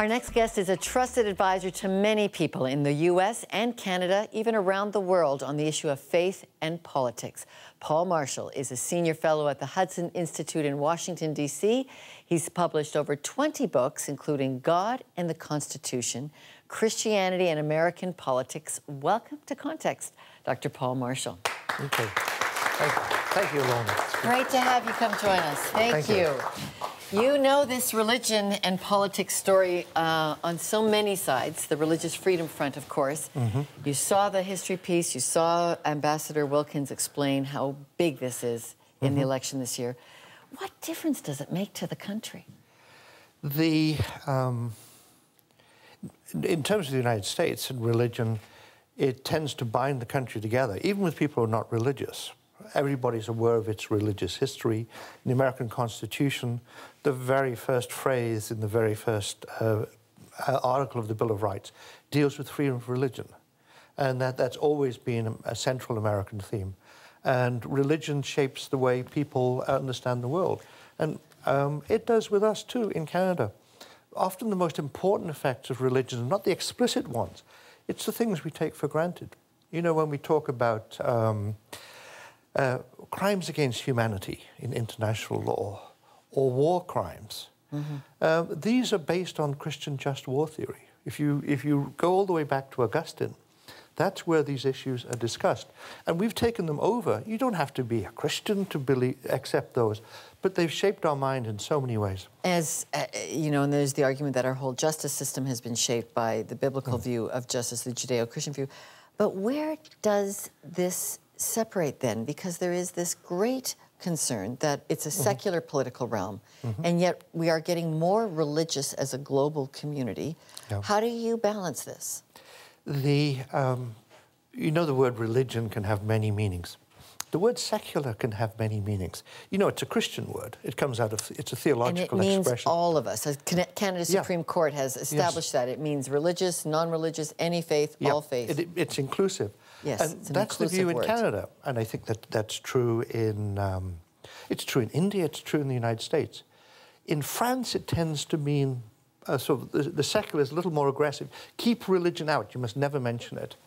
Our next guest is a trusted advisor to many people in the U.S. and Canada, even around the world, on the issue of faith and politics. Paul Marshall is a senior fellow at the Hudson Institute in Washington, D.C. He's published over 20 books, including God and the Constitution, Christianity and American Politics. Welcome to Context, Dr. Paul Marshall. Okay. Thank you, Lorna. Great to have you come join us. Thank you. You know this religion and politics story on so many sides, the Religious Freedom Front, of course. You saw the history piece, you saw Ambassador Wilkins explain how big this is in the election this year. What difference does it make to the country? In terms of the United States and religion, it tends to bind the country together, even with people who are not religious. Everybody's aware of its religious history. In the American Constitution, the very first phrase in the very first article of the Bill of Rights deals with freedom of religion. And that's always been a central American theme. And religion shapes the way people understand the world. And it does with us too in Canada. Often the most important effects of religion are not the explicit ones. It's the things we take for granted. You know, when we talk about crimes against humanity in international law, or war crimes. These are based on Christian just war theory. If you go all the way back to Augustine, that's where these issues are discussed. And we've taken them over. You don't have to be a Christian to accept those, but they've shaped our mind in so many ways. As you know, and there's the argument that our whole justice system has been shaped by the biblical view of justice, the Judeo-Christian view. But where does this separate then? Because there is this great concern that it's a secular political realm, and yet we are getting more religious as a global community. How do you balance this? You know, the word religion can have many meanings. The word secular can have many meanings. You know, it's a Christian word. It comes out of, it's a theological expression. And it means all of us. Canada's Supreme Court has established that. It means religious, non-religious, any faith, all faiths. It's inclusive. Yes, and that's the view in Canada. And I think that's true in, it's true in India, it's true in the United States. In France, it tends to mean, so the secular is a little more aggressive. Keep religion out, you must never mention it.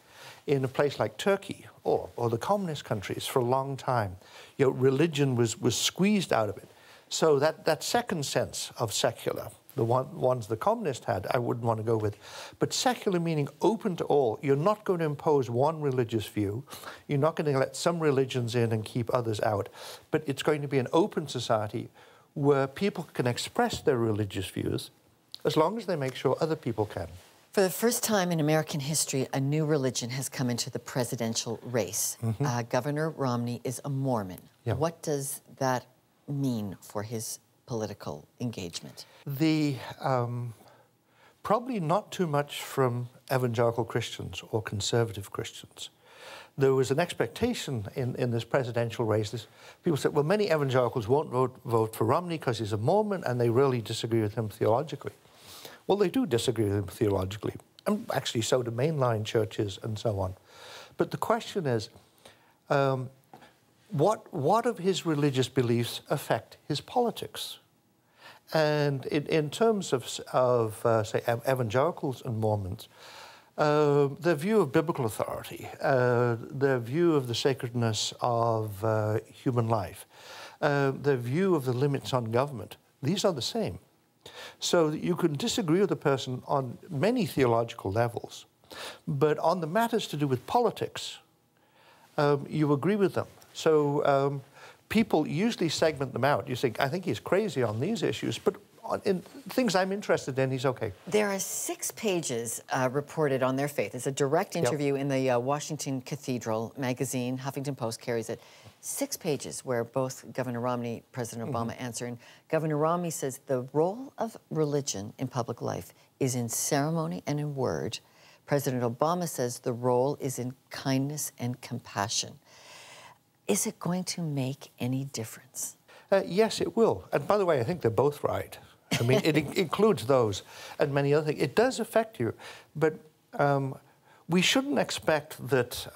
In a place like Turkey or the communist countries for a long time, you know, religion was squeezed out of it. So that second sense of secular, the ones the communists had, I wouldn't want to go with. But secular meaning open to all. You're not going to impose one religious view. You're not going to let some religions in and keep others out. But it's going to be an open society where people can express their religious views as long as they make sure other people can. For the first time in American history, a new religion has come into the presidential race. Governor Romney is a Mormon. What does that mean for his political engagement? Probably not too much from evangelical Christians or conservative Christians. There was an expectation in this presidential race. People said, well, many evangelicals won't vote for Romney because he's a Mormon and they really disagree with him theologically. Well, they do disagree with him theologically, and actually so do mainline churches and so on. But the question is, what of his religious beliefs affect his politics? And in terms of say, evangelicals and Mormons, their view of biblical authority, their view of the sacredness of human life, their view of the limits on government, these are the same. So you can disagree with a person on many theological levels, but on the matters to do with politics, you agree with them. So people usually segment them out. You think, I think he's crazy on these issues, but in things I'm interested in, he's okay. There are 6 pages reported on their faith. It's a direct interview in the Washington Cathedral magazine. Huffington Post carries it. 6 pages where both Governor Romney, President Obama answer. And Governor Romney says the role of religion in public life is in ceremony and in word. President Obama says the role is in kindness and compassion. Is it going to make any difference? Yes, it will. And by the way, I think they're both right. I mean, it includes those and many other things. It does affect you, but we shouldn't expect that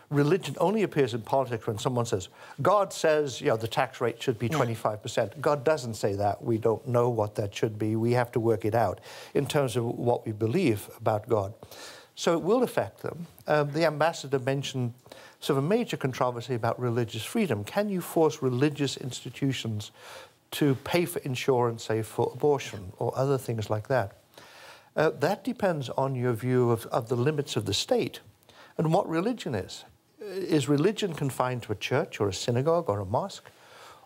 religion only appears in politics when someone says, God says, you know, the tax rate should be 25%. God doesn't say that. We don't know what that should be. We have to work it out in terms of what we believe about God. So it will affect them. The ambassador mentioned sort of a major controversy about religious freedom. Can you force religious institutions to pay for insurance, say, for abortion or other things like that? That depends on your view of the limits of the state and what religion is. Is religion confined to a church or a synagogue or a mosque?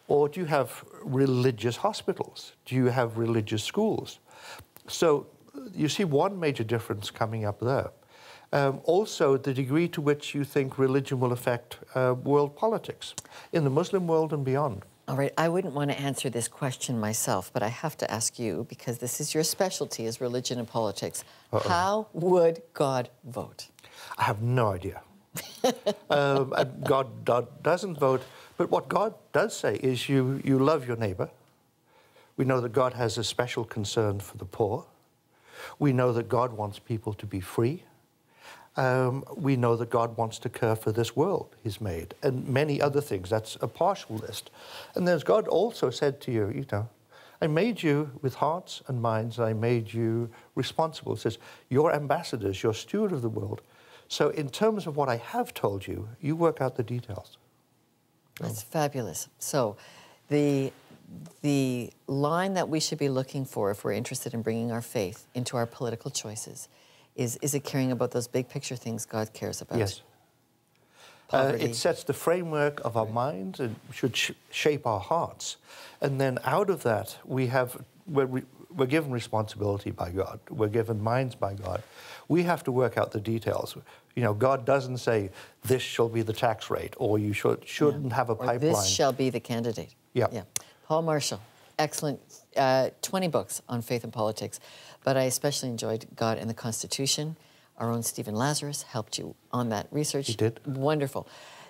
Or do you have religious hospitals? Do you have religious schools? So you see one major difference coming up there. Also, the degree to which you think religion will affect world politics in the Muslim world and beyond. All right, I wouldn't want to answer this question myself, but I have to ask you, because this is your specialty, is religion and politics. How would God vote? I have no idea. God doesn't vote, but what God does say is you love your neighbor. We know that God has a special concern for the poor. We know that God wants people to be free. We know that God wants to care for this world He's made, and many other things. That's a partial list. And then God also said to you, you know, I made you with hearts and minds, and I made you responsible. It says, you're ambassadors, you're steward of the world. So in terms of what I have told you, you work out the details. That's fabulous. So the line that we should be looking for if we're interested in bringing our faith into our political choices is it caring about those big picture things God cares about? Yes. It sets the framework of our minds and should shape our hearts. And then out of that, we're given responsibility by God. We're given minds by God. We have to work out the details. You know, God doesn't say, this shall be the tax rate, or you shouldn't have a pipeline. Or this shall be the candidate. Yeah. Paul Marshall, excellent. 20 books on faith and politics. But I especially enjoyed God and the Constitution. Our own Stephen Lazarus helped you on that research. He did. Wonderful.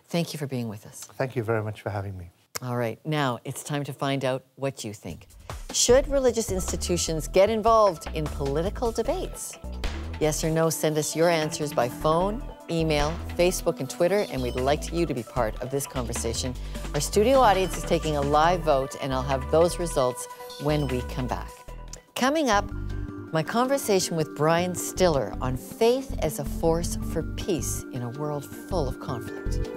Thank you for being with us. Thank you very much for having me. All right, now it's time to find out what you think. Should religious institutions get involved in political debates? Yes or no, send us your answers by phone, email, Facebook, and Twitter, and we'd like you to be part of this conversation. Our studio audience is taking a live vote, and I'll have those results when we come back. Coming up, my conversation with Brian Stiller on faith as a force for peace in a world full of conflict.